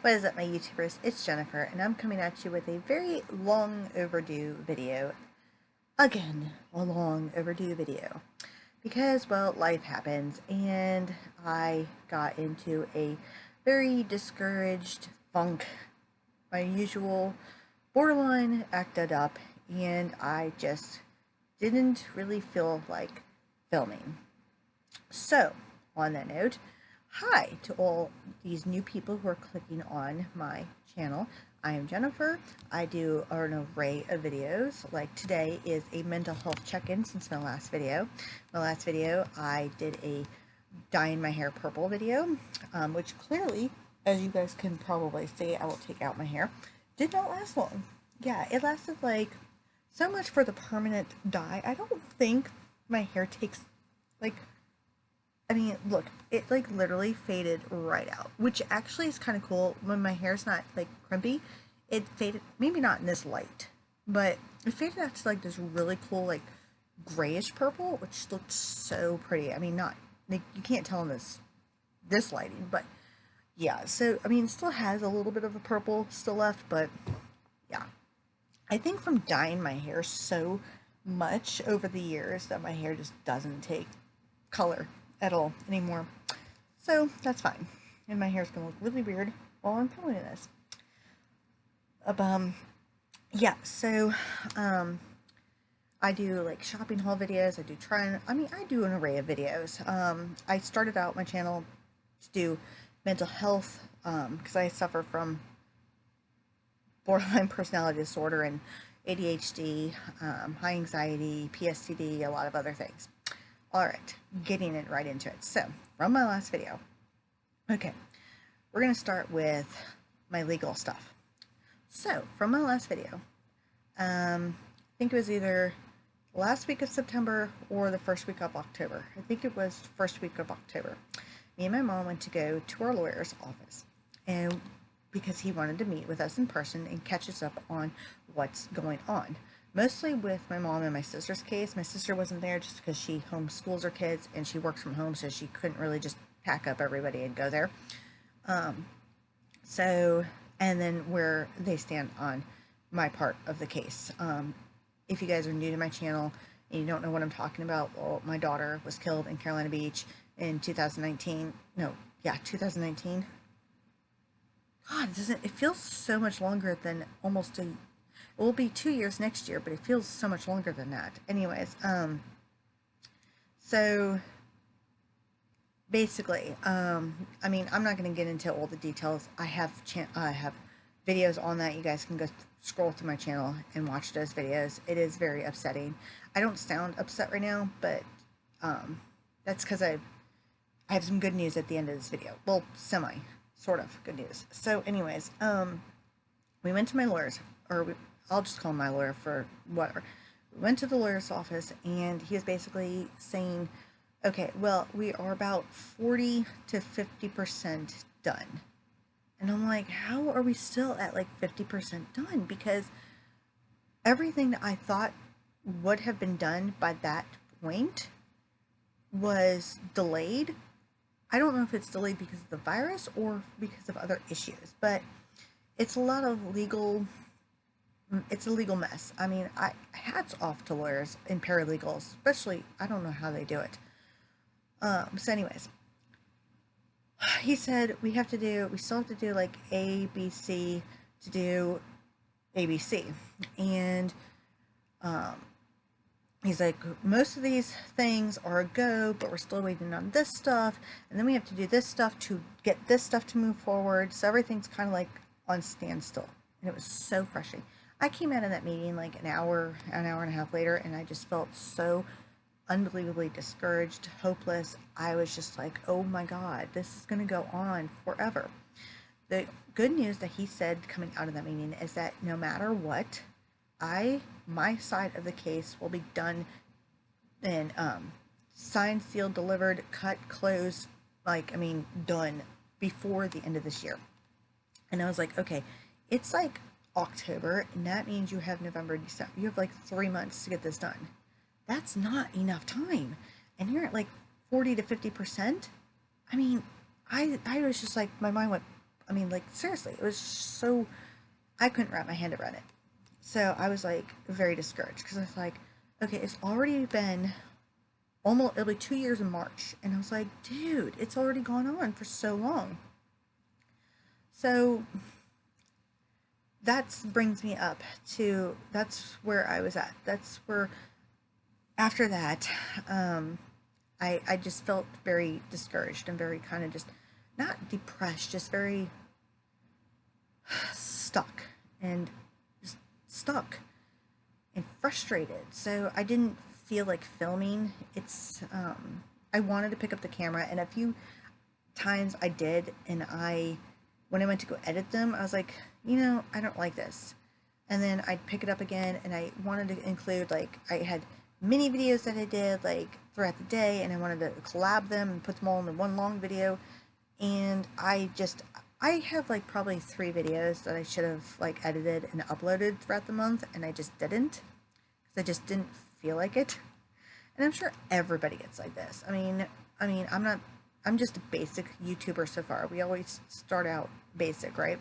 What is up, my YouTubers? It's Jennifer, and I'm coming at you with a very long overdue video. Again, a long overdue video. Because, well, life happens, and I got into a very discouraged funk. My usual borderline acted up, and I just didn't really feel like filming. So, on that note, hi to all these new people who are clicking on my channel. I am Jennifer. I do an array of videos. Like today is a mental health check-in since my last video. My last video, I did a dyeing my hair purple video, which clearly, as you guys can probably see, I will take out my hair, did not last long. Yeah, it lasted like so much for the permanent dye. I don't think my hair takes like, I mean, look, it like literally faded right out, which actually is kind of cool. When my hair's not like crimpy, it faded, maybe not in this light, but it faded out to like this really cool like grayish purple, which looked so pretty. I mean, not like you can't tell in this lighting, but yeah. So I mean, it still has a little bit of a purple still left, but yeah. I think from dyeing my hair so much over the years that my hair just doesn't take color at all anymore. So that's fine. And my hair's gonna look really weird while I'm filming this. Yeah, so I do like shopping haul videos. I do an array of videos. I started out my channel to do mental health because I suffer from borderline personality disorder and ADHD, high anxiety, PSTD, a lot of other things. Alright, getting it right into it. So, from my last video, okay, we're going to start with my legal stuff. So, from my last video, I think it was either last week of September or the first week of October. I think it was first week of October. Me and my mom went to go to our lawyer's office, and because he wanted to meet with us in person and catch us up on what's going on. Mostly with my mom and my sister's case. My sister wasn't there just because she homeschools her kids and she works from home, so she couldn't really just pack up everybody and go there. And then where they stand on my part of the case. If you guys are new to my channel and you don't know what I'm talking about, well, my daughter was killed in Carolina Beach in 2019. No, yeah, 2019. God, it feels so much longer than almost a. It will be 2 years next year, but it feels so much longer than that. Anyways, so basically, I mean, I'm not going to get into all the details. I have videos on that. You guys can go scroll through my channel and watch those videos. It is very upsetting. I don't sound upset right now, but that's because I have some good news at the end of this video. Well, sort of good news. So anyways, we went to my lawyer's, I'll just call him my lawyer for whatever. We went to the lawyer's office, and he was basically saying, okay, well, we are about 40 to 50% done. And I'm like, how are we still at like 50% done? Because everything that I thought would have been done by that point was delayed. I don't know if it's delayed because of the virus or because of other issues, but it's a lot of it's a legal mess. I mean, hats off to lawyers and paralegals, especially, I don't know how they do it. So anyways, he said we still have to do like A, B, C to do ABC. And, he's like, most of these things are a go, but we're still waiting on this stuff. And then we have to do this stuff to get this stuff to move forward. So everything's kind of like on standstill. And it was so frustrating. I came out of that meeting like an hour and a half later, and I just felt so unbelievably discouraged, hopeless. I was just like, oh my God, this is going to go on forever. The good news that he said coming out of that meeting is that no matter what, my side of the case will be done and signed, sealed, delivered, cut, closed, done before the end of this year. And I was like, okay, it's like October, and that means you have November, December. You have like 3 months to get this done. That's not enough time. And you're at like 40 to 50%. I mean, I was just like, my mind went I mean, like, seriously, it was so, I couldn't wrap my head around it. So I was like very discouraged because I was like, okay, it's already been almost, it'll be 2 years in March. And I was like, dude, it's already gone on for so long. So that brings me up to, that's where I was at. That's where, after that, I just felt very discouraged and very kind of just, not depressed, just very stuck and just stuck and frustrated. So I didn't feel like filming. I wanted to pick up the camera, and a few times I did, and when I went to go edit them, I was like, I don't like this. And then I'd pick it up again, and I wanted to include, like, I had mini videos that I did, like, throughout the day, and I wanted to collab them and put them all into one long video. And I have, like, probably 3 videos that I should have, like, edited and uploaded throughout the month, and I just didn't, because I just didn't feel like it. And I'm sure everybody gets like this. I mean, I'm just a basic YouTuber so far. We always start out basic, right?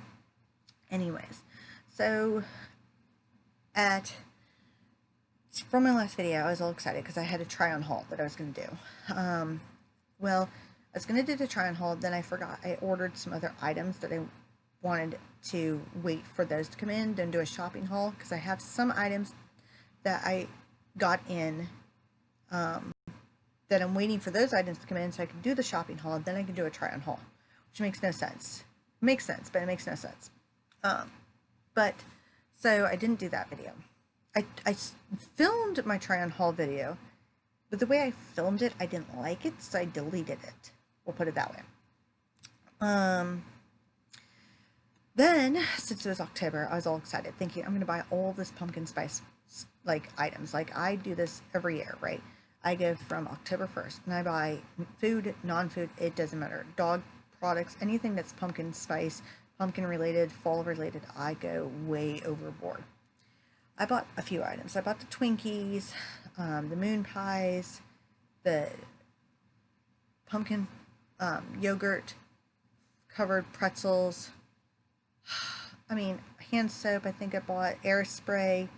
Anyways, so from my last video, I was all excited because I had a try-on haul that I was going to do. Well, I was going to do the try-on haul, then I forgot. I ordered some other items that I wanted to wait for those to come in, then do a shopping haul, because I have some items that I got in that I'm waiting for those items to come in so I can do the shopping haul, then I can do a try-on haul, which makes no sense. It makes sense, but it makes no sense. So I didn't do that video. I filmed my try-on haul video, but the way I filmed it, I didn't like it, so I deleted it. We'll put it that way. Then, since it was October, I was all excited, thinking I'm going to buy all this pumpkin spice, like, items. Like, I do this every year, right? I go from October 1st, and I buy food, non-food, it doesn't matter. Dog products, anything that's pumpkin spice, pumpkin related, fall related, I go way overboard. I bought a few items. I bought the Twinkies, the moon pies, the pumpkin yogurt covered pretzels. I mean, hand soap, I think I bought, air spray.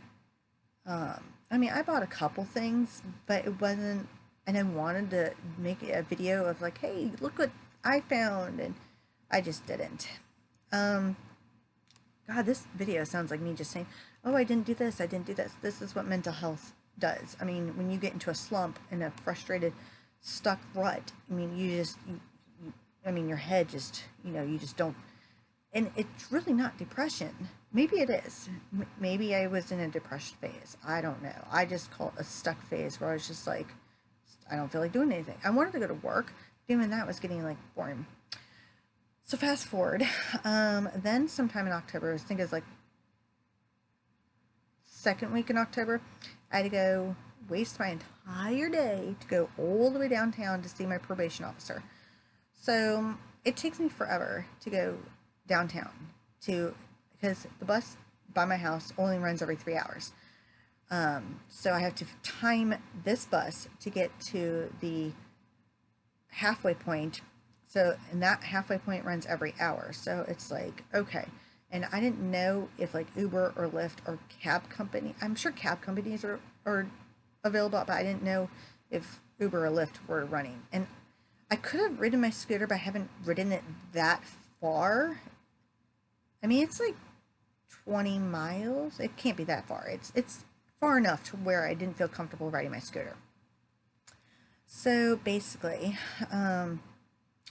I mean, I bought a couple things, but it wasn't, and I wanted to make a video of like, hey, look what I found, and I just didn't. God, this video sounds like me just saying, oh, I didn't do this, I didn't do this. This is what mental health does. I mean, when you get into a slump and a frustrated, stuck rut, I mean, I mean, your head just, you just don't, and it's really not depression. Maybe it is. Maybe I was in a depression phase. I don't know. I just call it a stuck phase where I was just like, I don't feel like doing anything. I wanted to go to work. Even that was getting, like, boring. So fast forward, then sometime in October, I think it was like second week in October, I had to go waste my entire day to go all the way downtown to see my probation officer. So it takes me forever to go downtown because the bus by my house only runs every 3 hours. So I have to time this bus to get to the halfway point. So, and that halfway point runs every hour. So it's like, okay. And I didn't know if, like, Uber or Lyft or cab company, I'm sure cab companies are available, but I didn't know if Uber or Lyft were running. And I could have ridden my scooter, but I haven't ridden it that far. I mean, it's like 20 miles. It can't be that far. It's far enough to where I didn't feel comfortable riding my scooter. So basically,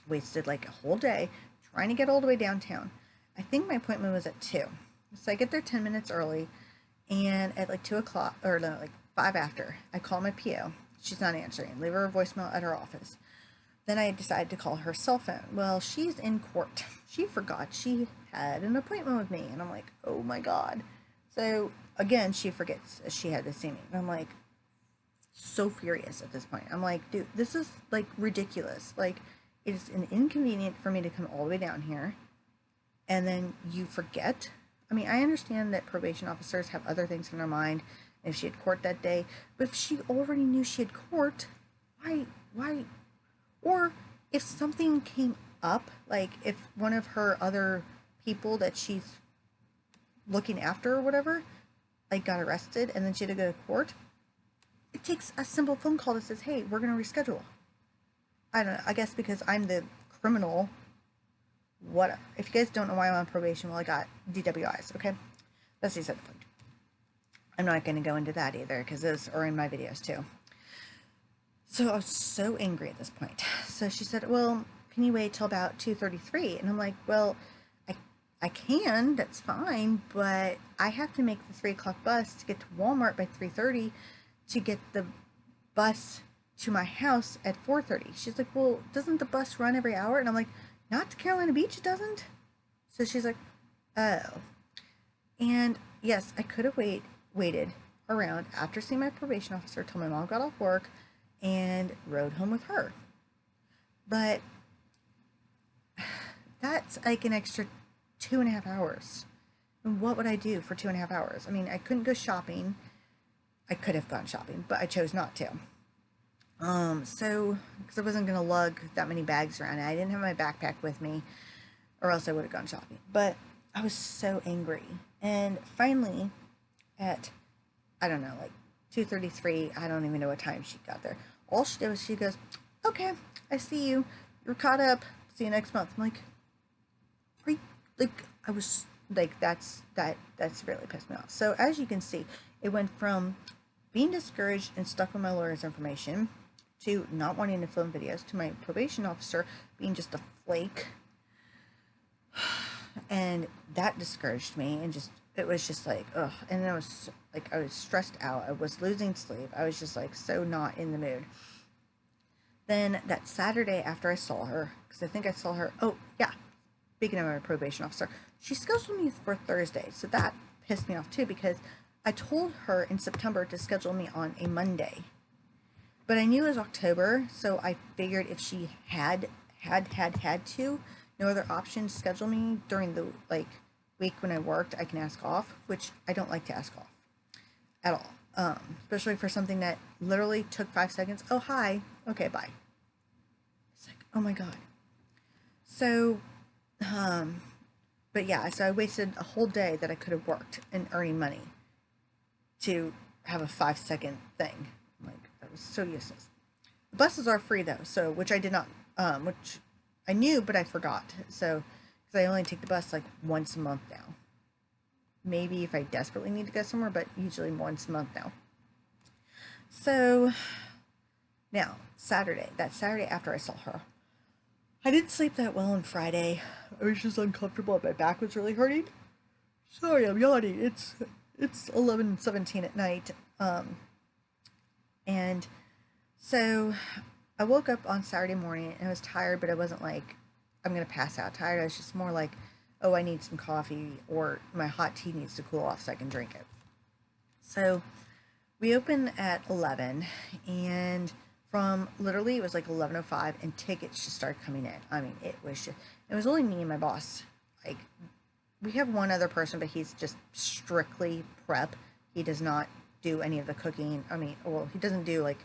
wasted like a whole day trying to get all the way downtown. I think my appointment was at 2. So I get there 10 minutes early, and at like 2 o'clock, or no, like 5 after, I call my PO. She's not answering. Leave her a voicemail at her office. Then I decided to call her cell phone. Well, she's in court. She forgot she had an appointment with me. And I'm like, oh my God. So again, she forgets she had to see me. And I'm like, so furious at this point. I'm like, dude, this is like ridiculous. Like, it is an inconvenient for me to come all the way down here, and then you forget. I mean, I understand that probation officers have other things in their mind if she had court that day, but if she already knew she had court, why, or if something came up. Like if one of her other people that she's looking after or whatever, like got arrested and then she had to go to court, it takes a simple phone call that says, hey, we're going to reschedule. I don't know, I guess because I'm the criminal. What if you guys don't know why I'm on probation? Well, I got DWIs, okay? That's the second point. I'm not going to go into that either because those are in my videos too. So I was so angry at this point. So she said, well, can you wait till about 2:33? And I'm like, well, I can, that's fine, but I have to make the 3 o'clock bus to get to Walmart by 3:30 to get the bus to my house at 4:30. She's like, well, doesn't the bus run every hour? And I'm like, not to Carolina Beach, it doesn't. So she's like, oh. And yes, I could have waited around after seeing my probation officer till my mom got off work and rode home with her. But that's like an extra 2.5 hours. And what would I do for 2.5 hours? I mean, I couldn't go shopping. I could have gone shopping, but I chose not to. So, because I wasn't going to lug that many bags around. I didn't have my backpack with me, or else I would have gone shopping. But I was so angry. And finally, at, I don't know, like 2:33, I don't even know what time she got there. All she did was she goes, okay, I see you. You're caught up. See you next month. I'm like, right? Like, I was, like, that's really pissed me off. So, as you can see, it went from being discouraged and stuck with my lawyer's information to not wanting to film videos to my probation officer being just a flake. And that discouraged me, and just, it was just like, ugh. And then I was like, I was stressed out. I was losing sleep. I was just like so not in the mood. Then that Saturday after I saw her, because I think I saw her, oh yeah, speaking of my probation officer, she scheduled me for Thursday. So that pissed me off too, because I told her in September to schedule me on a Monday. But I knew it was October, so I figured if she had to, no other option to schedule me during the, like, week when I worked, I can ask off, which I don't like to ask off at all. Especially for something that literally took 5 seconds. Oh, hi. Okay, bye. It's like, oh my God. So, but yeah, so I wasted a whole day that I could have worked and earning money to have a 5-second thing. Like, that was so useless. The buses are free though, so, which I did not, which I knew, but I forgot. So, because I only take the bus like once a month now. Maybe if I desperately need to go somewhere, but usually once a month now. So, now, Saturday, that Saturday after I saw her, I didn't sleep that well on Friday. I was just uncomfortable. My back was really hurting. Sorry, I'm yawning. It's 11:17 at night. And so I woke up on Saturday morning and I was tired, but I wasn't like, I'm going to pass out tired. I was just more like, oh, I need some coffee, or my hot tea needs to cool off so I can drink it. So we opened at 11, and from literally, it was like 11:05, and tickets just started coming in. I mean, it was only me and my boss. Like, we have one other person, but he's just strictly prep. He does not do any of the cooking. I mean, well, he doesn't do like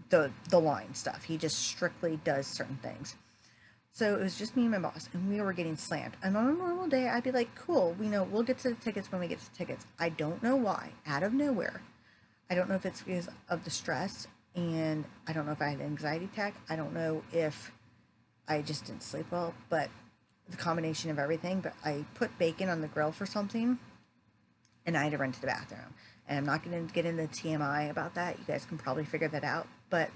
the line stuff. He just strictly does certain things. So it was just me and my boss, and we were getting slammed. And on a normal day, I'd be like, cool, we'll get to the tickets when we get to the tickets. I don't know why, out of nowhere. I don't know if it's because of the stress, and I don't know if I had an anxiety attack. I don't know if I just didn't sleep well, but the combination of everything. But I put bacon on the grill for something, and I had to run to the bathroom. And I'm not going to get into TMI about that. You guys can probably figure that out. But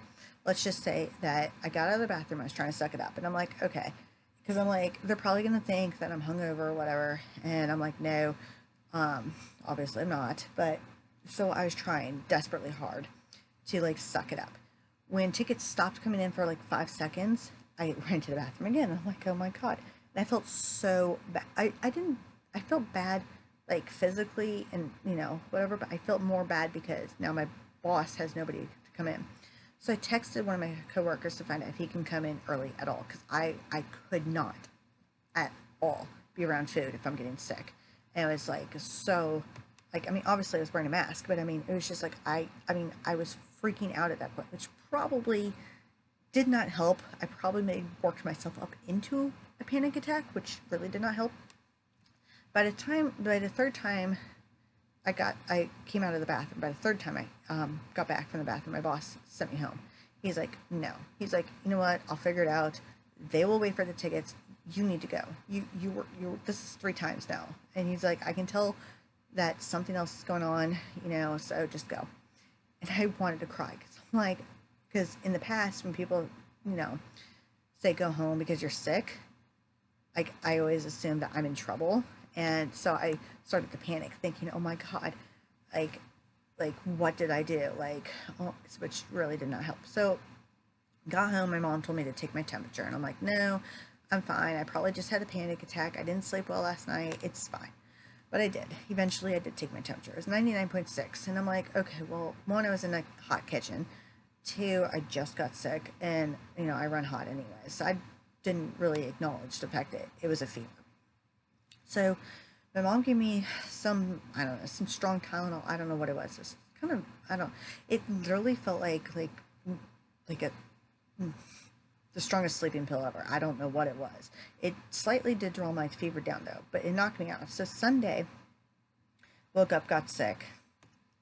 let's just say that I got out of the bathroom. I was trying to suck it up. And I'm like, okay. Because I'm like, they're probably going to think that I'm hungover or whatever. And I'm like, no. Obviously I'm not. But so I was trying desperately hard to, like, suck it up. When tickets stopped coming in for like 5 seconds, I ran to the bathroom again. I'm like, oh my God. And I felt so bad. I felt bad, like, physically and, whatever, but I felt more bad because now my boss has nobody to come in. So I texted one of my coworkers to find out if he can come in early at all, because I could not at all be around food if I'm getting sick. And it was like, so, like, I mean, obviously I was wearing a mask, but I mean, it was just like, I was freaking out at that point, which probably did not help. I probably worked myself up into a panic attack, which really did not help. By the third time I came out of the bathroom. By the third time I got back from the bathroom, my boss sent me home. He's like, no. He's like, you know what? I'll figure it out. They will wait for the tickets. You need to go. This is 3 times now. And he's like, I can tell that something else is going on, so just go. And I wanted to cry because I'm like, because in the past when people, say go home because you're sick, like I always assume that I'm in trouble. And so I started to panic thinking, oh my God, like, what did I do? Which really did not help. So got home, my mom told me to take my temperature and I'm like, no, I'm fine. I probably just had a panic attack. I didn't sleep well last night. It's fine. But I did. Eventually I did take my temperature. It was 99.6. And I'm like, okay, well, one, I was in a hot kitchen. Two, I just got sick and, I run hot anyway. So I didn't really acknowledge the fact that it was a fever. So my mom gave me some, I don't know, some strong Tylenol. I don't know what it was. It was kind of, it literally felt like a, the strongest sleeping pill ever. I don't know what it was. It slightly did draw my fever down though, but it knocked me out. So Sunday, woke up, got sick,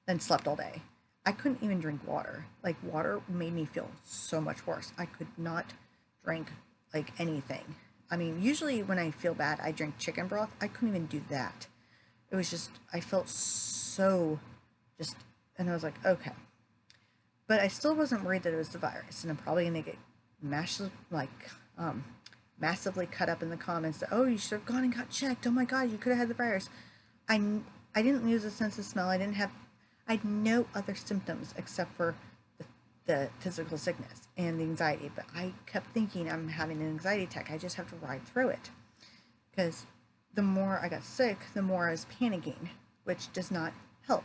then slept all day. I couldn't even drink water. Like water made me feel so much worse. I could not drink like anything. I mean, usually when I feel bad, I drink chicken broth. I couldn't even do that. It was just, I felt so and I was like, okay. But I still wasn't worried that it was the virus, and I'm probably going to get massively cut up in the comments that, oh, you should have gone and got checked. Oh my God, you could have had the virus. I didn't lose a sense of smell. I had no other symptoms except for the physical sickness and the anxiety. But I kept thinking I'm having an anxiety attack. I just have to ride through it. Because the more I got sick, the more I was panicking, which does not help.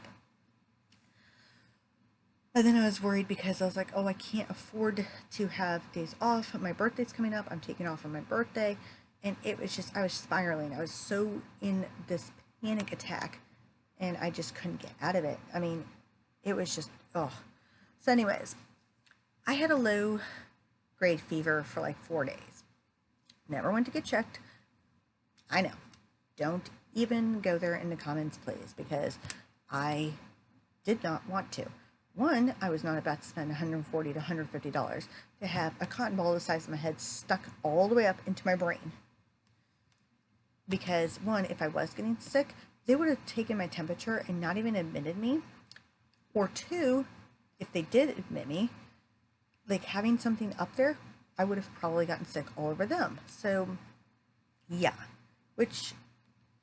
And then I was worried because I was like, oh, I can't afford to have days off. My birthday's coming up. I'm taking off on my birthday. And it was just, I was spiraling. I was so in this panic attack and I just couldn't get out of it. I mean, it was just, oh. So anyways, I had a low grade fever for like 4 days. Never went to get checked. I know. Don't even go there in the comments, please, because I did not want to. One, I was not about to spend $140 to $150 to have a cotton ball the size of my head stuck all the way up into my brain. Because one, if I was getting sick, they would have taken my temperature and not even admitted me. Or two, if they did admit me, like having something up there, I would have probably gotten sick all over them. So, yeah. Which,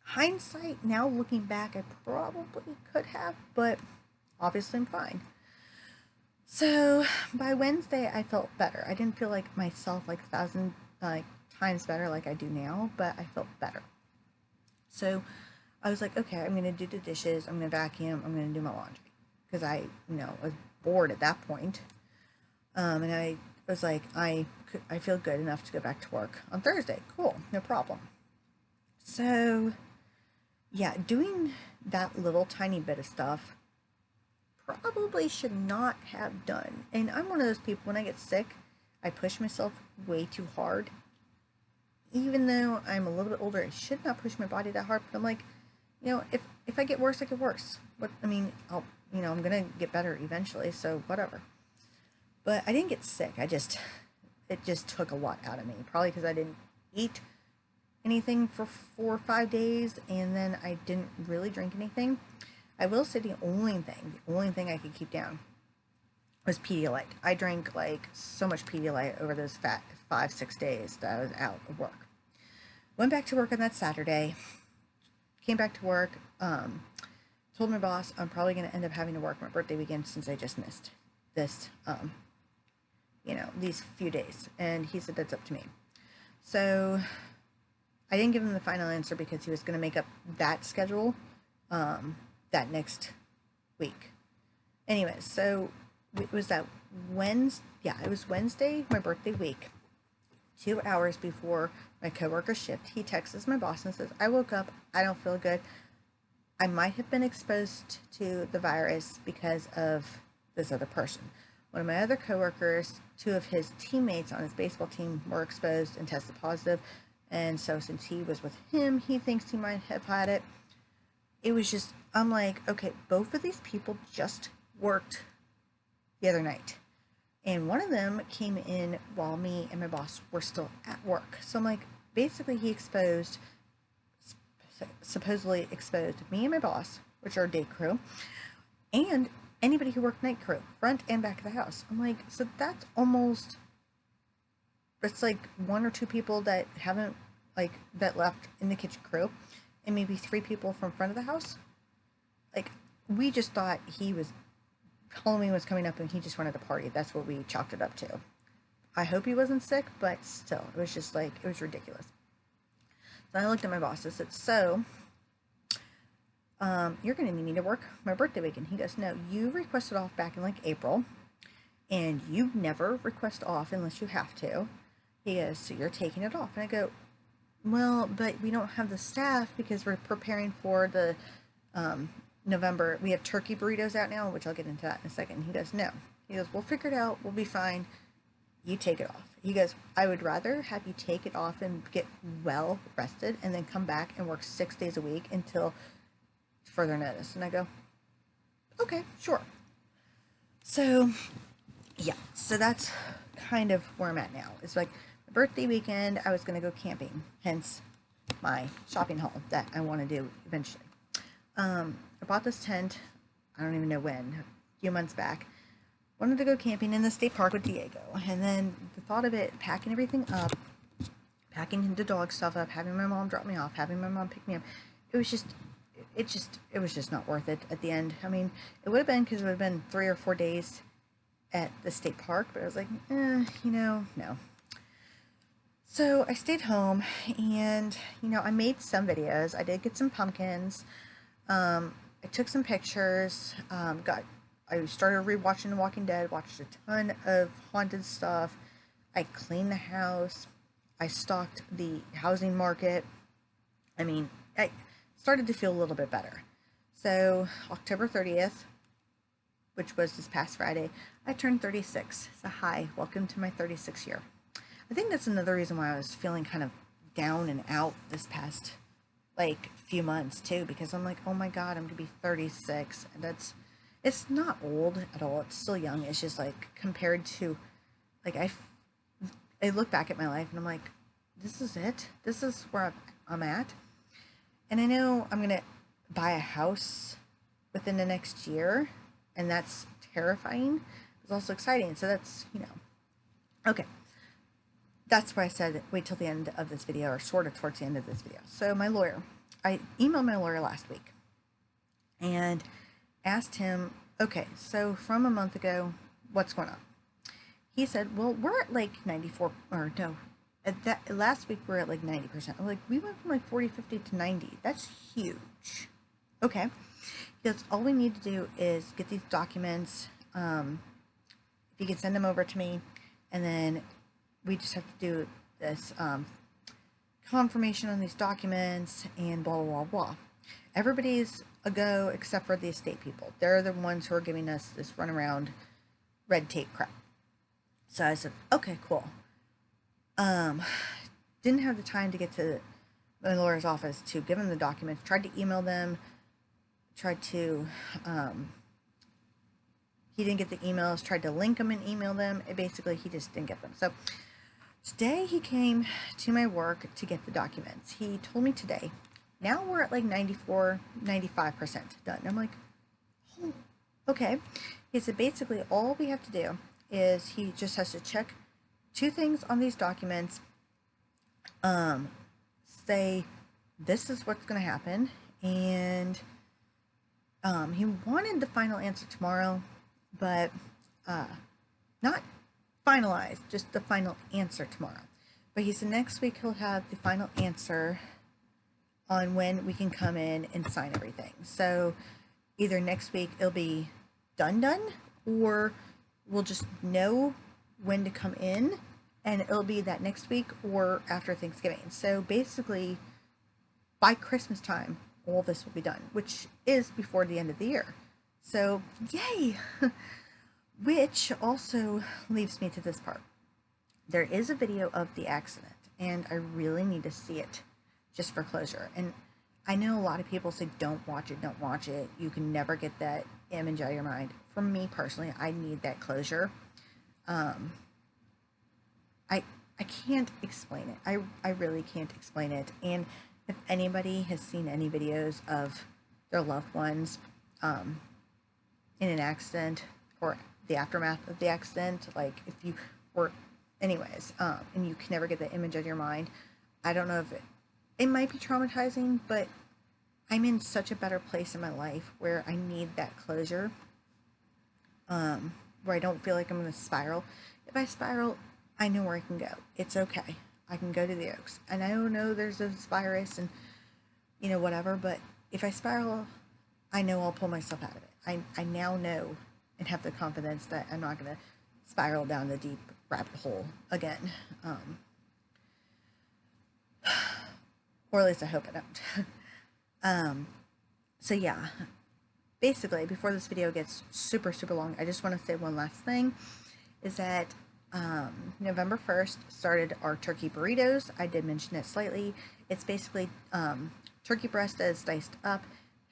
hindsight, now looking back, I probably could have, but obviously I'm fine. So by Wednesday, I felt better. I didn't feel like myself like 1,000 times better like I do now, but I felt better. So I was like, okay, I'm going to do the dishes. I'm going to vacuum. I'm going to do my laundry. Because I, was bored at that point. And I was like, I feel good enough to go back to work on Thursday. Cool, no problem. So, yeah, doing that little tiny bit of stuff probably should not have done. And I'm one of those people, when I get sick, I push myself way too hard. Even though I'm a little bit older, I should not push my body that hard. But I'm like, if I get worse, I get worse. I'm gonna get better eventually, so whatever. But I didn't get sick. it just took a lot out of me. Probably because I didn't eat anything for 4 or 5 days, and then I didn't really drink anything. I will say the only thing I could keep down was Pedialyte. I drank like so much Pedialyte over those 5-6 days that I was out of work. Went back to work on that Saturday, came back to work, told my boss I'm probably going to end up having to work my birthday weekend since I just missed this, these few days. And he said that's up to me. So I didn't give him the final answer because he was going to make up that schedule that next week. Anyways, so it was that Wednesday. Yeah, it was Wednesday, my birthday week. 2 hours before my coworker's shift, he texts my boss and says, I woke up, I don't feel good. I might have been exposed to the virus because of this other person. One of my other coworkers, two of his teammates on his baseball team were exposed and tested positive. And so since he was with him, he thinks he might have had it. It was just, I'm like, okay, both of these people just worked the other night. And one of them came in while me and my boss were still at work. So I'm like, basically he supposedly exposed me and my boss, which are day crew, and anybody who worked night crew, front and back of the house. I'm like, so that's almost, it's like one or two people that haven't, like, that left in the kitchen crew, and maybe three people from front of the house. Like, we just thought Halloween was coming up and he just wanted to party. That's what we chalked it up to. I hope he wasn't sick, but still, it was just like, it was ridiculous. So I looked at my boss and said, so, you're going to need me to work my birthday weekend. He goes, no, you requested off back in like April, and you never request off unless you have to. He goes, so you're taking it off. And I go, well, but we don't have the staff because we're preparing for the November. We have turkey burritos out now, which I'll get into that in a second. He goes, no. He goes, we'll figure it out. We'll be fine. You take it off. He goes, I would rather have you take it off and get well rested and then come back and work 6 days a week until further notice. And I go, okay, sure. So, yeah, so that's kind of where I'm at now. It's like my birthday weekend, I was going to go camping, hence my shopping haul that I want to do eventually. I bought this tent, I don't even know when, a few months back. Wanted to go camping in the state park with Diego, and then the thought of it, packing everything up, packing the dog stuff up, having my mom drop me off, having my mom pick me up, it was just not worth it at the end. I mean, it would have been, because it would have been 3 or 4 days at the state park, but I was like, no. So I stayed home, and, I made some videos. I did get some pumpkins. I took some pictures, I started rewatching The Walking Dead, watched a ton of haunted stuff. I cleaned the house. I stocked the housing market. I mean, I started to feel a little bit better. So October 30th, which was this past Friday, I turned 36. So hi, welcome to my 36th year. I think that's another reason why I was feeling kind of down and out this past, like, few months too, because I'm like, oh my god, I'm gonna be 36, and it's not old at all, it's still young. It's just like, compared to, like, I look back at my life and I'm like, this is it, this is where I'm at. And I know I'm gonna buy a house within the next year, and that's terrifying. It's also exciting, so that's, okay. That's why I said wait till the end of this video, or sort of towards the end of this video. So my lawyer, I emailed my lawyer last week and asked him, okay, so from a month ago, what's going on? He said, well, we're at like 94, or no, last week we were at like 90%. I'm like, we went from like 40, 50 to 90. That's huge. Okay. Because all we need to do is get these documents. If you can send them over to me, and then we just have to do this confirmation on these documents and blah, blah, blah, blah. Everybody's a go except for the estate people. They're the ones who are giving us this runaround red tape crap. So I said, okay, cool. Didn't have the time to get to my lawyer's office to give him the documents. Tried to email them. Tried to, he didn't get the emails. Tried to link them and email them. Basically, he just didn't get them. So today he came to my work to get the documents. He told me today, now we're at like 94, 95% done. And I'm like, oh, okay. He said basically all we have to do is he just has to check 2 things on these documents, say this is what's going to happen, and he wanted the final answer tomorrow, but not finalized, just the final answer tomorrow. But he said next week he'll have the final answer on when we can come in and sign everything. So either next week it'll be done, or we'll just know when to come in, and it'll be that next week or after Thanksgiving. So basically, by Christmas time, all this will be done, which is before the end of the year. So, yay! Which also leads me to this part. There is a video of the accident, and I really need to see it just for closure. And I know a lot of people say, don't watch it, don't watch it. You can never get that image out of your mind. For me personally, I need that closure. I can't explain it. I really can't explain it. And if anybody has seen any videos of their loved ones in an accident or the aftermath of the accident, like if you were, anyways, and you can never get the image out of your mind, I don't know if it might be traumatizing, but I'm in such a better place in my life where I need that closure, where I don't feel like I'm going to spiral. If I spiral, I know where I can go. It's okay. I can go to the Oaks. And I don't know there's this virus and, you know, whatever, but if I spiral, I know I'll pull myself out of it. I now know and have the confidence that I'm not going to spiral down the deep rabbit hole again. Or at least I hope I don't. So yeah, basically, before this video gets super, super long, I just want to say one last thing, is that November 1st started our turkey burritos. I did mention it slightly. It's basically turkey breast that is diced up,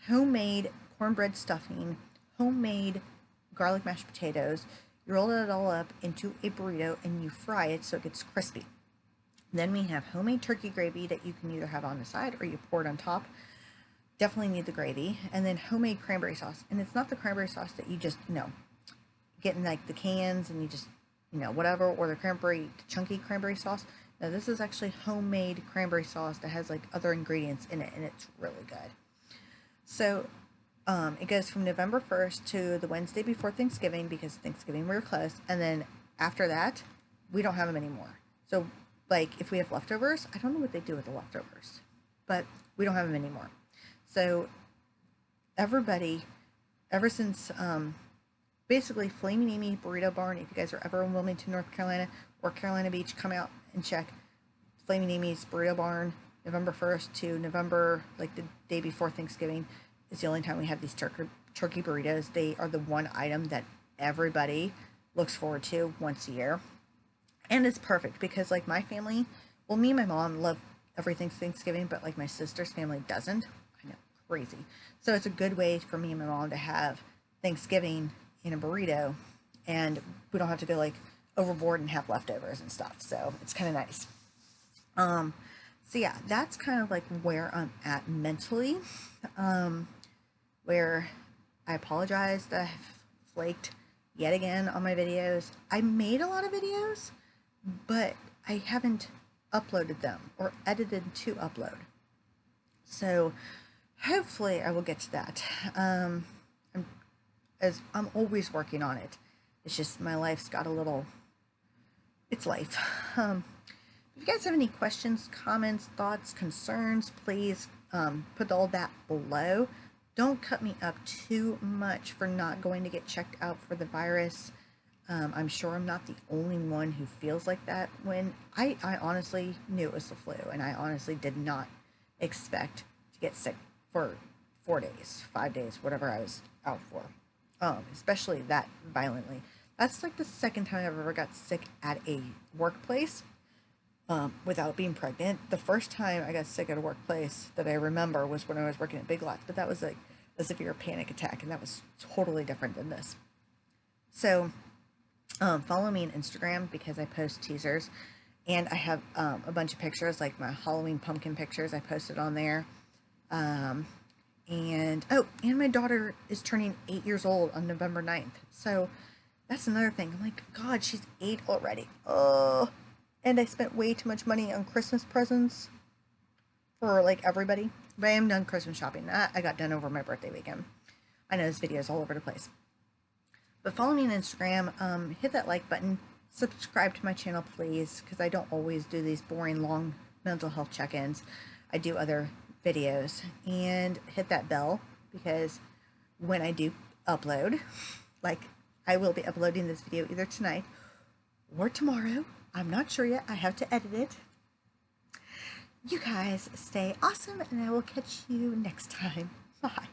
homemade cornbread stuffing, homemade garlic mashed potatoes. You roll it all up into a burrito and you fry it so it gets crispy. Then we have homemade turkey gravy that you can either have on the side or you pour it on top. Definitely need the gravy. And then homemade cranberry sauce. And it's not the cranberry sauce that you just, you know, get in like the cans and you just, you know, whatever, or the chunky cranberry sauce. No, this is actually homemade cranberry sauce that has like other ingredients in it, and it's really good. So it goes from November 1st to the Wednesday before Thanksgiving, because Thanksgiving we're closed, and then after that we don't have them anymore. So like if we have leftovers, I don't know what they do with the leftovers, but we don't have them anymore. So everybody, ever since basically Flaming Amy Burrito Barn, if you guys are ever in Wilmington, North Carolina or Carolina Beach, come out and check Flaming Amy's Burrito Barn. November 1st to November, like the day before Thanksgiving, is the only time we have these turkey burritos. They are the one item that everybody looks forward to once a year. And it's perfect because like my family, well, me and my mom love everything Thanksgiving, but like my sister's family doesn't. I know, crazy. So it's a good way for me and my mom to have Thanksgiving in a burrito, and we don't have to go like overboard and have leftovers and stuff. So it's kind of nice. So yeah, that's kind of like where I'm at mentally, where I apologize that I've flaked yet again on my videos. I made a lot of videos, but I haven't uploaded them or edited to upload. So hopefully I will get to that. I'm always working on it. It's just my life's got a little, it's life. If you guys have any questions, comments, thoughts, concerns, please put all that below. Don't cut me up too much for not going to get checked out for the virus. I'm sure I'm not the only one who feels like that. When I honestly knew it was the flu, and I honestly did not expect to get sick for 4 days, 5 days, whatever I was out for. Especially that violently. That's like the second time I've ever got sick at a workplace without being pregnant. The first time I got sick at a workplace that I remember was when I was working at Big Lots, but that was like a severe panic attack, and that was totally different than this. So follow me on Instagram because I post teasers, and I have a bunch of pictures, like my Halloween pumpkin pictures I posted on there. And my daughter is turning 8 years old on November 9th. So that's another thing. I'm like, God, she's 8 already. Oh, and I spent way too much money on Christmas presents for like everybody. But I am done Christmas shopping. I got done over my birthday weekend. I know this video is all over the place. But follow me on Instagram. Hit that like button. Subscribe to my channel, please, because I don't always do these boring, long mental health check-ins. I do other videos. And hit that bell, because when I do upload, like I will be uploading this video either tonight or tomorrow. I'm not sure yet. I have to edit it. You guys stay awesome, and I will catch you next time. Bye.